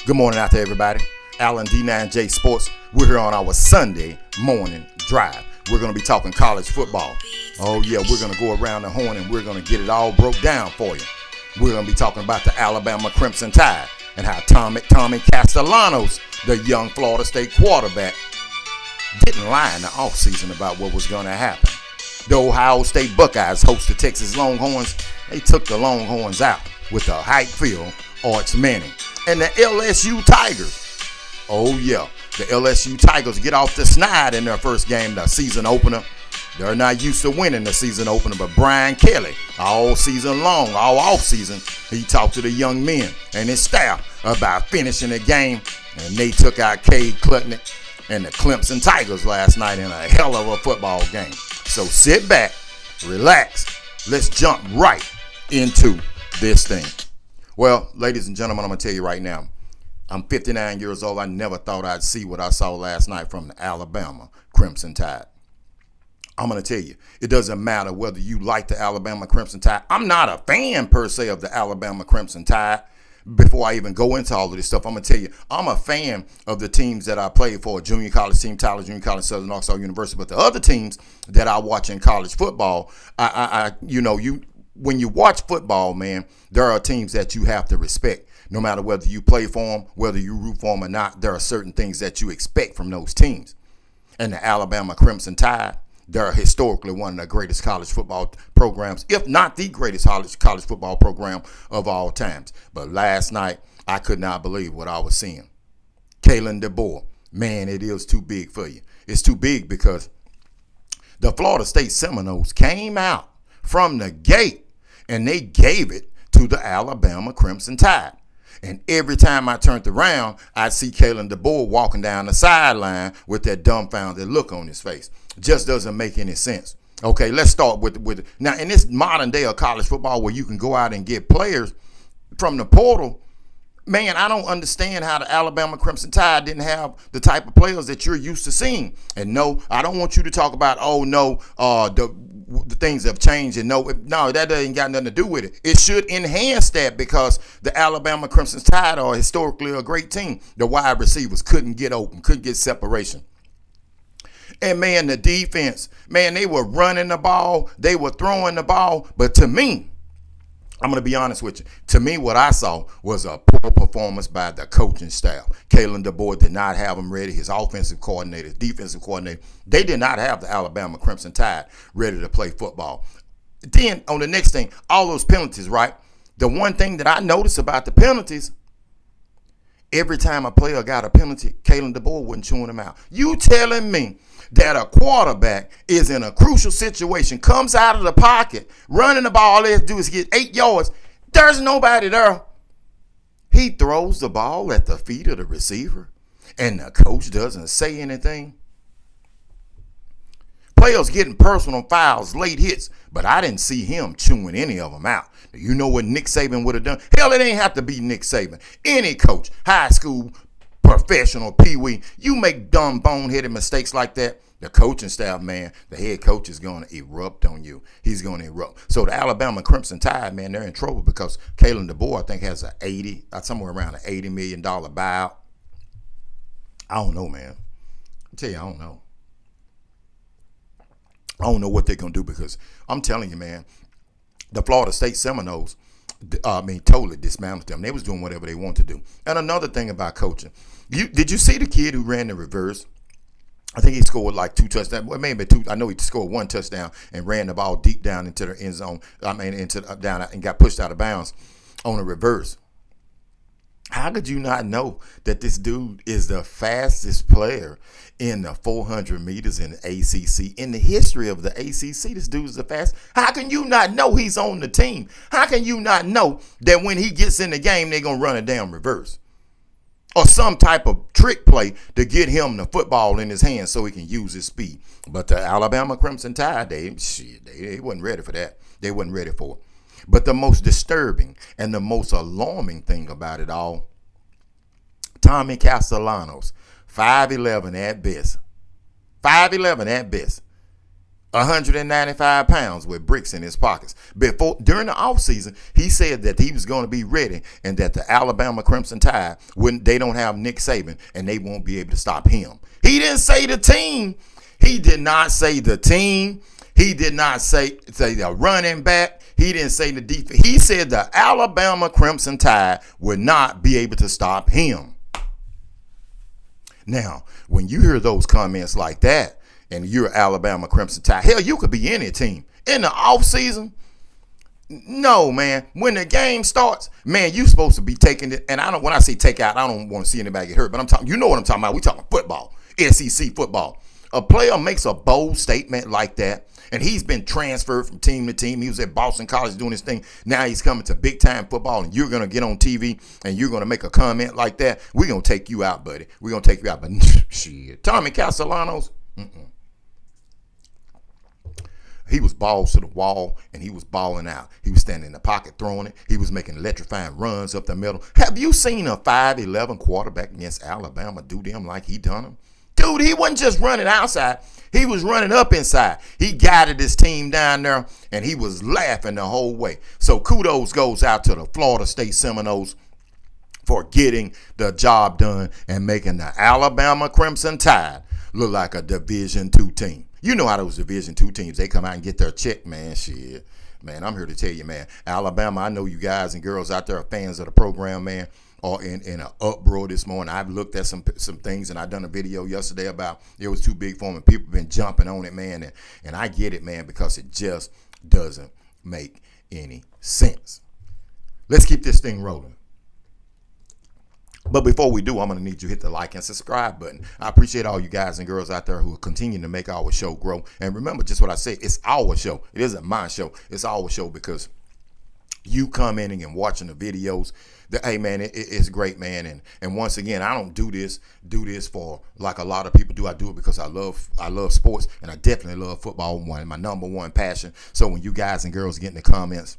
Good morning out to everybody. Alan D9J Sports. We're here on our Sunday morning drive. We're going to be talking college football. Oh yeah, we're going to go around the horn and we're going to get it all broke down for you. We're going to be talking about the Alabama Crimson Tide and how Tommy Castellanos, the young Florida State quarterback, didn't lie in the offseason about what was going to happen. The Ohio State Buckeyes host the Texas Longhorns. They took the Longhorns out with the hype-filled Arch Manning. And the LSU Tigers. Oh, yeah. The LSU Tigers get off the snide in their first game, the season opener. They're not used to winning the season opener, but Brian Kelly, all season long, all offseason, he talked to the young men and his staff about finishing the game. And they took out Cade Klubnik and the Clemson Tigers last night in a hell of a football game. So sit back, relax. Let's jump right into this thing. Well, ladies and gentlemen, I'm going to tell you right now, I'm 59 years old. I never thought I'd see what I saw last night from the Alabama Crimson Tide. I'm going to tell you, it doesn't matter whether you like the Alabama Crimson Tide. I'm not a fan, per se, of the Alabama Crimson Tide. Before I even go into all of this stuff, I'm going to tell you, I'm a fan of the teams that I played for, junior college team, Tyler Junior College, Southern Arkansas University. But the other teams that I watch in college football, when you watch football, man, there are teams that you have to respect. No matter whether you play for them, whether you root for them or not, there are certain things that you expect from those teams. And the Alabama Crimson Tide, they're historically one of the greatest college football programs, if not the greatest college football program of all times. But last night, I could not believe what I was seeing. Kalen DeBoer, man, it is too big for you. It's too big because the Florida State Seminoles came out from the gate and they gave it to the Alabama Crimson Tide. And every time I turned around, I'd see Kalen DeBoer walking down the sideline with that dumbfounded look on his face. Just doesn't make any sense. Okay, let's start with now in this modern day of college football where you can go out and get players from the portal. Man, I don't understand how the Alabama Crimson Tide didn't have the type of players that you're used to seeing. And no, I don't want you to talk about, the things have changed. And no, that doesn't got nothing to do with it. It should enhance that because the Alabama Crimson Tide are historically a great team. The wide receivers couldn't get open, couldn't get separation. And, man, the defense, man, they were running the ball. They were throwing the ball. But to me, I'm going to be honest with you. To me, what I saw was a poor performance by the coaching staff. Kalen DeBoer did not have them ready. His offensive coordinator, defensive coordinator, they did not have the Alabama Crimson Tide ready to play football. Then, on the next thing, all those penalties, right? The one thing that I noticed about the penalties, every time a player got a penalty, Kalen DeBoer wasn't chewing them out. You telling me that a quarterback is in a crucial situation, comes out of the pocket, running the ball, all they have to do is get 8 yards. There's nobody there. He throws the ball at the feet of the receiver, and the coach doesn't say anything. Players getting personal fouls, late hits, but I didn't see him chewing any of them out. You know what Nick Saban would have done? Hell, it ain't have to be Nick Saban. Any coach, high school, professional, pee-wee, you make dumb, boneheaded mistakes like that, the coaching staff, man, the head coach is going to erupt on you. He's going to erupt. So the Alabama Crimson Tide, man, they're in trouble because Kalen DeBoer, I think, has somewhere around an $80 million buyout. I don't know, man. I tell you, I don't know. I don't know what they're going to do because I'm telling you, man, the Florida State Seminoles, totally dismantled them. They was doing whatever they want to do. And another thing about coaching, did you see the kid who ran the reverse? I think he scored like 2 touchdowns. Well, maybe 2. I know he scored 1 touchdown and ran the ball deep down into the end zone. Down and got pushed out of bounds on a reverse. How could you not know that this dude is the fastest player in the 400 meters in the ACC? In the history of the ACC, this dude is the fastest. How can you not know he's on the team? How can you not know that when he gets in the game, they're going to run a damn reverse? Or some type of trick play to get him the football in his hands so he can use his speed. But the Alabama Crimson Tide, they wasn't ready for that. They wasn't ready for it. But the most disturbing and the most alarming thing about it all, Tommy Castellanos, 5'11" at best. 5'11" at best. 195 pounds with bricks in his pockets. During the offseason, he said that he was going to be ready and that the Alabama Crimson Tide, they don't have Nick Saban and they won't be able to stop him. He didn't say the team. He did not say the team. He did not say the running back. He didn't say the defense. He said the Alabama Crimson Tide would not be able to stop him. Now, when you hear those comments like that, and you're Alabama Crimson Tide, hell, you could be any team. In the offseason, no, man. When the game starts, man, you supposed to be taking it. And when I say take out, I don't want to see anybody get hurt. But I'm talking, you know what I'm talking about. We talking football, SEC football. A player makes a bold statement like that, and he's been transferred from team to team. He was at Boston College doing his thing. Now he's coming to big-time football, and you're going to get on TV, and you're going to make a comment like that. We're going to take you out, buddy. We're going to take you out. But shit, Tommy Castellanos, he was balls to the wall, and he was balling out. He was standing in the pocket throwing it. He was making electrifying runs up the middle. Have you seen a 5'11" quarterback against Alabama do them like he done them? Dude, he wasn't just running outside. He was running up inside. He guided his team down there, and he was laughing the whole way. So kudos goes out to the Florida State Seminoles for getting the job done and making the Alabama Crimson Tide look like a Division II team. You know how those Division II teams, they come out and get their check, man. Shit. Man, I'm here to tell you, man. Alabama, I know you guys and girls out there are fans of the program, man. Or in an uproar this morning. I've looked at some things, and I done a video yesterday about it was too big for them, and people been jumping on it, man. And I get it, man, because it just doesn't make any sense. Let's keep this thing rolling. But before we do, I'm going to need you to hit the like and subscribe button. I appreciate all you guys and girls out there who are continuing to make our show grow. And remember just what I said, it's our show. It isn't my show. It's our show because you commenting and watching the videos, hey man, it's great, man. And once again, I don't do this for like a lot of people do. I do it because I love sports, and I definitely love football. My number one passion. So when you guys and girls get in the comments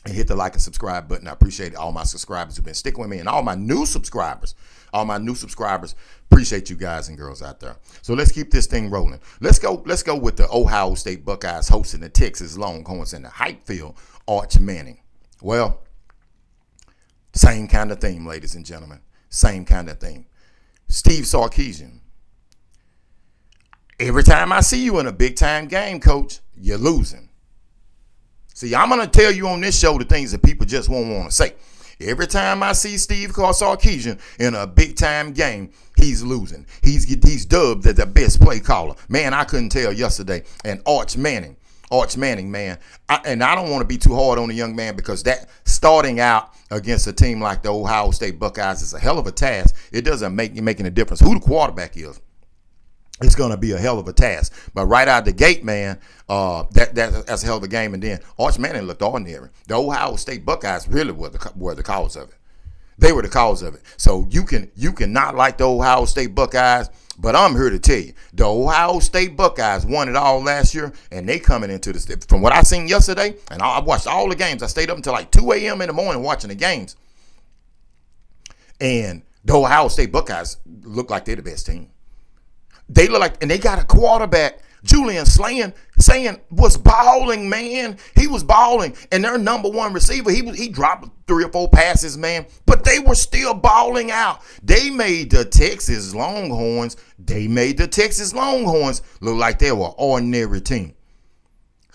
and hit the like and subscribe button, I appreciate all my subscribers who've been sticking with me, and all my new subscribers. Appreciate you guys and girls out there. So let's keep this thing rolling. Let's go with the Ohio State Buckeyes hosting the Texas Longhorns in the hype field, Arch Manning. Well, same kind of theme, ladies and gentlemen. Same kind of theme. Steve Sarkisian. Every time I see you in a big-time game, coach, you're losing. See, I'm going to tell you on this show the things that people just won't want to say. Every time I see Steve Sarkisian in a big-time game, he's losing. He's dubbed as the best play caller. Man, I couldn't tell yesterday. And Arch Manning, man. I don't want to be too hard on the young man because that starting out against a team like the Ohio State Buckeyes is a hell of a task. It doesn't make a difference who the quarterback is. It's going to be a hell of a task. But right out the gate, man, that's a hell of a game. And then Arch Manning looked ordinary. The Ohio State Buckeyes really were the cause of it. They were the cause of it. So you can not like the Ohio State Buckeyes, but I'm here to tell you, the Ohio State Buckeyes won it all last year, and they coming into this. From what I seen yesterday, and I watched all the games. I stayed up until like 2 a.m. in the morning watching the games. And the Ohio State Buckeyes look like they're the best team. They look like, and they got a quarterback, Julian saying was balling, man. He was balling, and their number one receiver, he dropped 3 or 4 passes, man. But they were still balling out. They made the Texas Longhorns look like they were an ordinary team.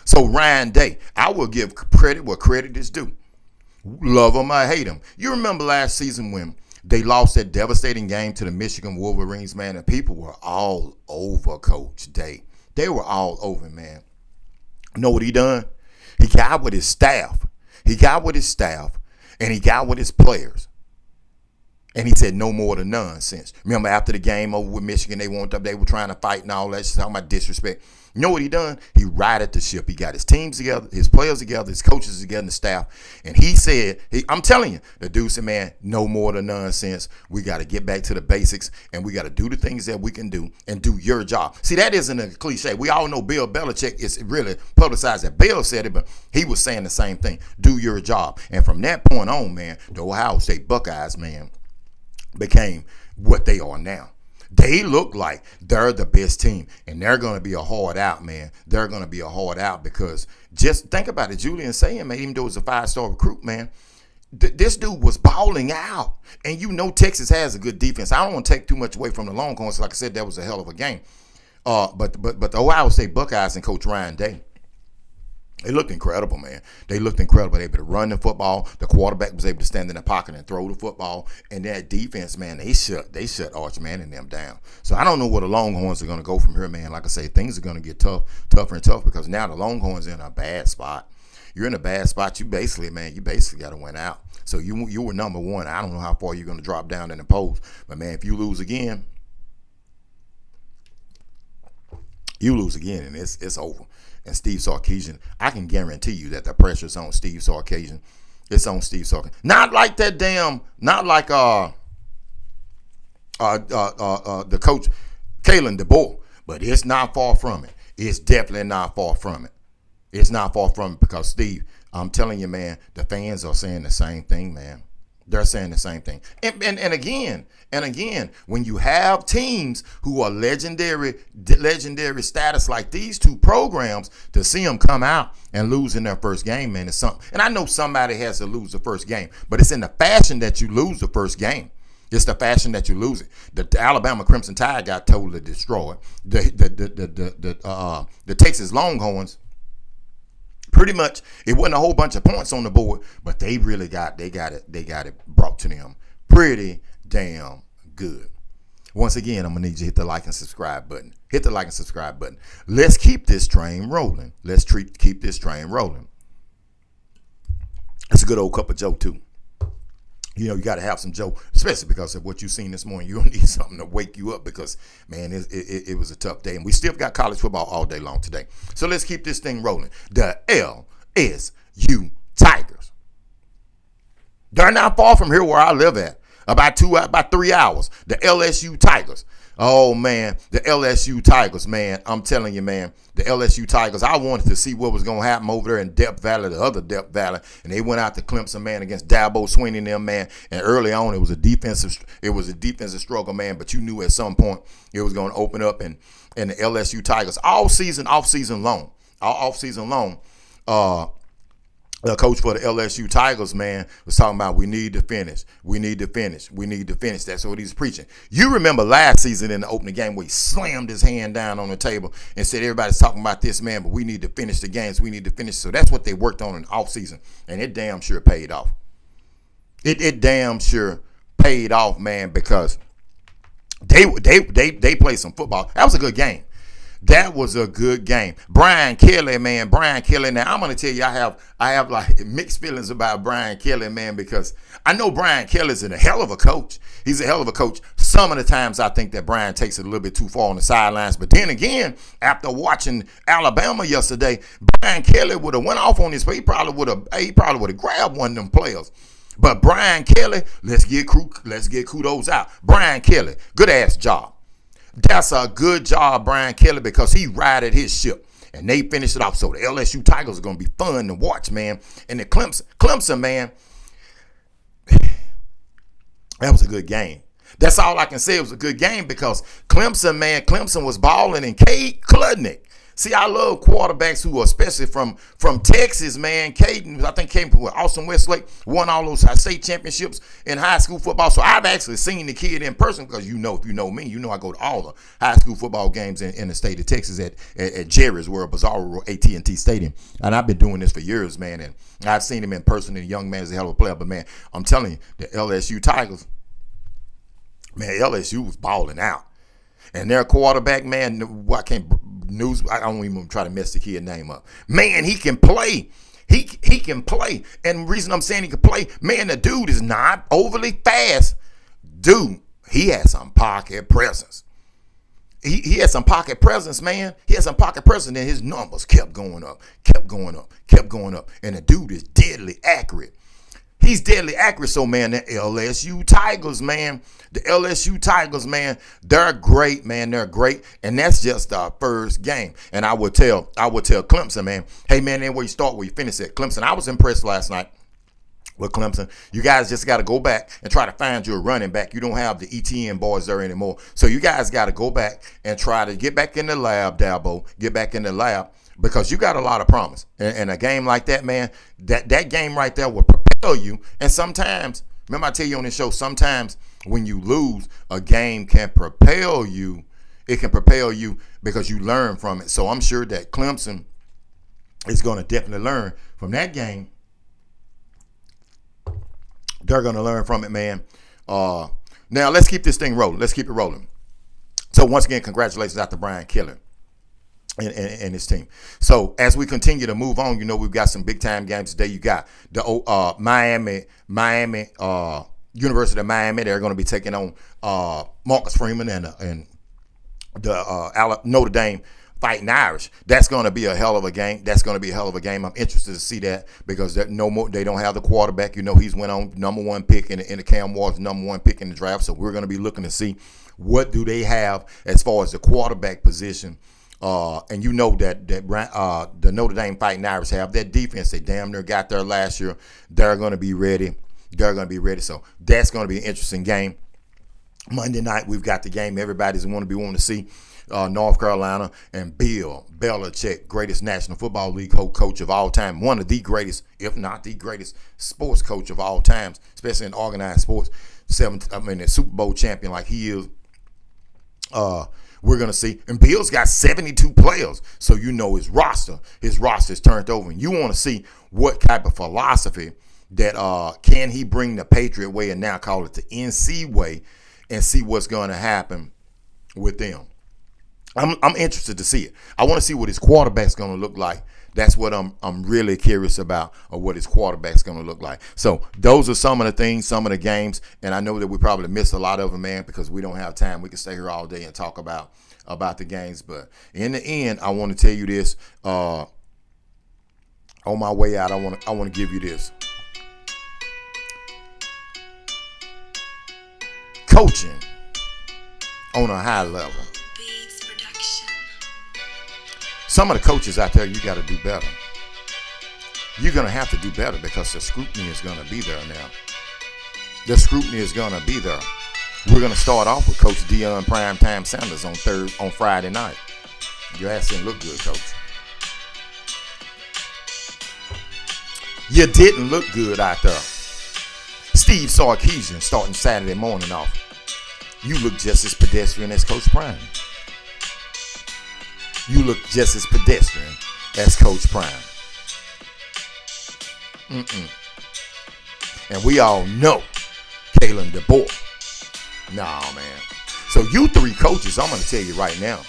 So Ryan Day, I will give credit where credit is due. Love him or hate him. You remember last season when they lost that devastating game to the Michigan Wolverines, man, and people were all over Coach Day. They were all over, man. You know what he done? He got with his staff. And he got with his players. And he said no more than nonsense. Remember after the game over with Michigan, they were trying to fight and all that. She's talking about disrespect. You know what he done? He righted the ship. He got his teams together, his players together, his coaches together, and the staff. And he said, I'm telling you, the dude said, man, no more than nonsense. We got to get back to the basics, and we got to do the things that we can do and do your job. See, that isn't a cliche. We all know Bill Belichick is really publicized that Bill said it, but he was saying the same thing. Do your job. And from that point on, man, the Ohio State Buckeyes, man, became what they are now. They look like they're the best team, and they're going to be a hard out, man. They're going to be a hard out because just think about it. Julian saying, man, even though it's a 5-star recruit, man, this dude was balling out. And you know Texas has a good defense. I don't want to take too much away from the Longhorns. Like I said, that was a hell of a game. But the Ohio State Buckeyes and Coach Ryan Day, they looked incredible, man. They looked incredible. They were able to run the football. The quarterback was able to stand in the pocket and throw the football. And that defense, man, they shut Arch Manning and them down. So I don't know where the Longhorns are going to go from here, man. Like I say, things are going to get tougher and tougher because now the Longhorns are in a bad spot. You're in a bad spot. You basically got to win out. So you were number one. I don't know how far you're going to drop down in the polls. But, man, if you lose again, and it's over. And Steve Sarkisian, I can guarantee you that the pressure's on Steve Sarkisian. It's on Steve Sarkisian. Not like that not like the coach, Kalen DeBoer. But it's not far from it. It's definitely not far from it. It's not far from it because, Steve, I'm telling you, man, the fans are saying the same thing, man. They're saying the same thing. And again, when you have teams who are legendary status like these two programs, to see them come out and lose in their first game, man, is something. And I know somebody has to lose the first game, but it's in the fashion that you lose the first game. It's the fashion that you lose it. The Alabama Crimson Tide got totally destroyed. The Texas Longhorns, pretty much, it wasn't a whole bunch of points on the board, but they really got it brought to them pretty damn good. Once again, I'm gonna need you to hit the like and subscribe button. Hit the like and subscribe button. Let's keep this train rolling. Keep this train rolling. It's a good old cup of Joe too. You know, you got to have some Joe, especially because of what you've seen this morning. You're going to need something to wake you up because, man, it was a tough day. And we still got college football all day long today. So let's keep this thing rolling. The LSU Tigers. They're not far from here where I live at. About 3 hours. The LSU Tigers. Oh, man, the LSU Tigers, man. I'm telling you, man, the LSU Tigers, I wanted to see what was going to happen over there in Death Valley, the other Death Valley, and they went out to Clemson, man, against Dabo Swinney and them, man, and early on it was a defensive struggle, man, but you knew at some point it was going to open up, and the LSU Tigers, off season long, the coach for the LSU Tigers, man, was talking about we need to finish. That's what he's preaching. You remember last season in the opening game where he slammed his hand down on the table and said, everybody's talking about this, man, but we need to finish the games. We need to finish. So that's what they worked on in the offseason, and it damn sure paid off. It damn sure paid off, man, because they played some football. That was a good game. That was a good game. Brian Kelly, man. Now, I'm going to tell you, I have like mixed feelings about Brian Kelly, man, because I know Brian Kelly's a hell of a coach. He's a hell of a coach. Some of the times I think that Brian takes it a little bit too far on the sidelines. But then again, after watching Alabama yesterday, Brian Kelly would have went off on his play. He probably would have grabbed one of them players. But Brian Kelly, let's get kudos out. Brian Kelly, good ass job. That's a good job, Brian Kelly, because he righted his ship. And they finished it off. So the LSU Tigers are going to be fun to watch, man. And the Clemson, man, that was a good game. That's all I can say. It was a good game because Clemson was balling, and Cade Klubnik. See, I love quarterbacks who are especially from Texas, man. Caden, I think, came from Austin Westlake, won all those state championships in high school football. So I've actually seen the kid in person because if you know me, you know I go to all the high school football games in the state of Texas at Jerry's World, Bizarro AT&T Stadium. And I've been doing this for years, man. And I've seen him in person, and the young man is a hell of a player. But, man, I'm telling you, the LSU Tigers, man, LSU was balling out. And their quarterback, man, I don't even try to mess the kid name up. Man, he can play. He can play. And the reason I'm saying he can play, man, the dude is not overly fast. Dude, he has some pocket presence. He had some pocket presence, man. He had some pocket presence, and his numbers kept going up. And the dude is deadly accurate. He's deadly accurate. So, man, the LSU Tigers, man, they're great, man. They're great. And that's just our first game. And I would tell Clemson, man, hey, man, then where you start, where you finish at. Clemson, I was impressed last night with Clemson. You guys just got to go back and try to find your running back. You don't have the ETN boys there anymore. So you guys got to go back and try to get back in the lab, Dabo. Get back in the lab because you got a lot of promise. And a game like that, man, that game right there will propel you. And sometimes, remember I tell you on this show, sometimes when you lose, a game can propel you. It can propel you because you learn from it. So I'm sure that Clemson is going to definitely learn from that game. They're going to learn from it, man. Now, let's keep this thing rolling. Let's keep it rolling. So, once again, congratulations out to Brian Kalen and his team. So, as we continue to move on, you know, we've got some big-time games today. You got the University of Miami. They're going to be taking on Marcus Freeman and the Notre Dame Fighting Irish. That's going to be a hell of a game. I'm interested to see that because they don't have the quarterback. You know, he's went on number one pick in the Cam Ward's number one pick in the draft. So we're going to be looking to see what do they have as far as the quarterback position. And you know that the Notre Dame Fighting Irish have that defense. They damn near got there last year. They're going to be ready. So that's going to be an interesting game. Monday night, we've got the game everybody's wanting to see. North Carolina and Bill Belichick, greatest National Football League coach of all time, one of the greatest, if not the greatest, sports coach of all times, especially in organized sports. The Super Bowl champion like he is. We're gonna see, and Bill's got 72 players, so you know his roster is turned over, and you want to see what type of philosophy that can he bring the Patriot way and now call it the NC way, and see what's going to happen with them. I'm interested to see it. I want to see what his quarterback's going to look like. That's what I'm really curious about, or what his quarterback's going to look like. So those are some of the things, some of the games, and I know that we probably missed a lot of them, man, because we don't have time. We can stay here all day and talk about the games, but in the end, I want to tell you this. On my way out, I want to give you this. Coaching on a high level. Some of the coaches out there, you got to do better. You're going to have to do better because the scrutiny is going to be there now. The scrutiny is going to be there. We're going to start off with Coach Deion Primetime Sanders on Friday night. Your ass didn't look good, Coach. You didn't look good out there. Steve Sarkisian starting Saturday morning off. You look just as pedestrian as Coach Prime. You look just as pedestrian as Coach Prime. And we all know Kalen DeBoer. Nah, man. So you three coaches, I'm going to tell you right now,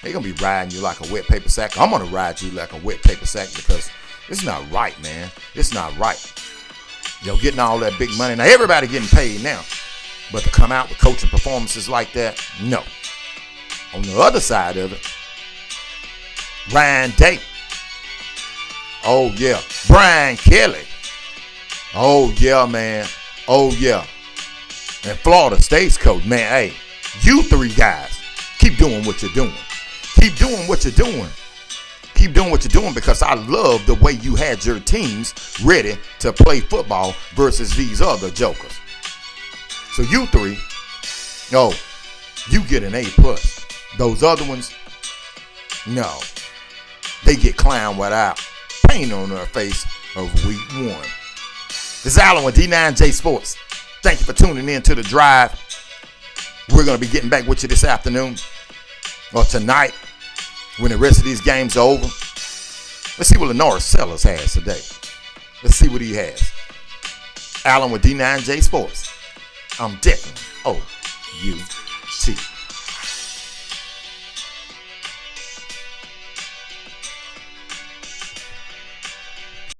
they're going to be riding you like a wet paper sack. I'm going to ride you like a wet paper sack because it's not right, man. It's not right. Getting all that big money. Now, everybody getting paid now. But to come out with coaching performances like that, no. On the other side of it, Ryan Day. Oh, yeah. Brian Kelly. Oh, yeah, man. Oh, yeah. And Florida State's coach, man, hey, you three guys, keep doing what you're doing. Keep doing what you're doing. Keep doing what you're doing because I love the way you had your teams ready to play football versus these other jokers. So you three, you get an A+. Those other ones, no. They get clown without paint on their face of week one. This is Allen with D9J Sports. Thank you for tuning in to The Drive. We're going to be getting back with you this afternoon or tonight when the rest of these games are over. Let's see what Lenore Sellers has today. Let's see what he has. Allen with D9J Sports. I'm definitely OUT.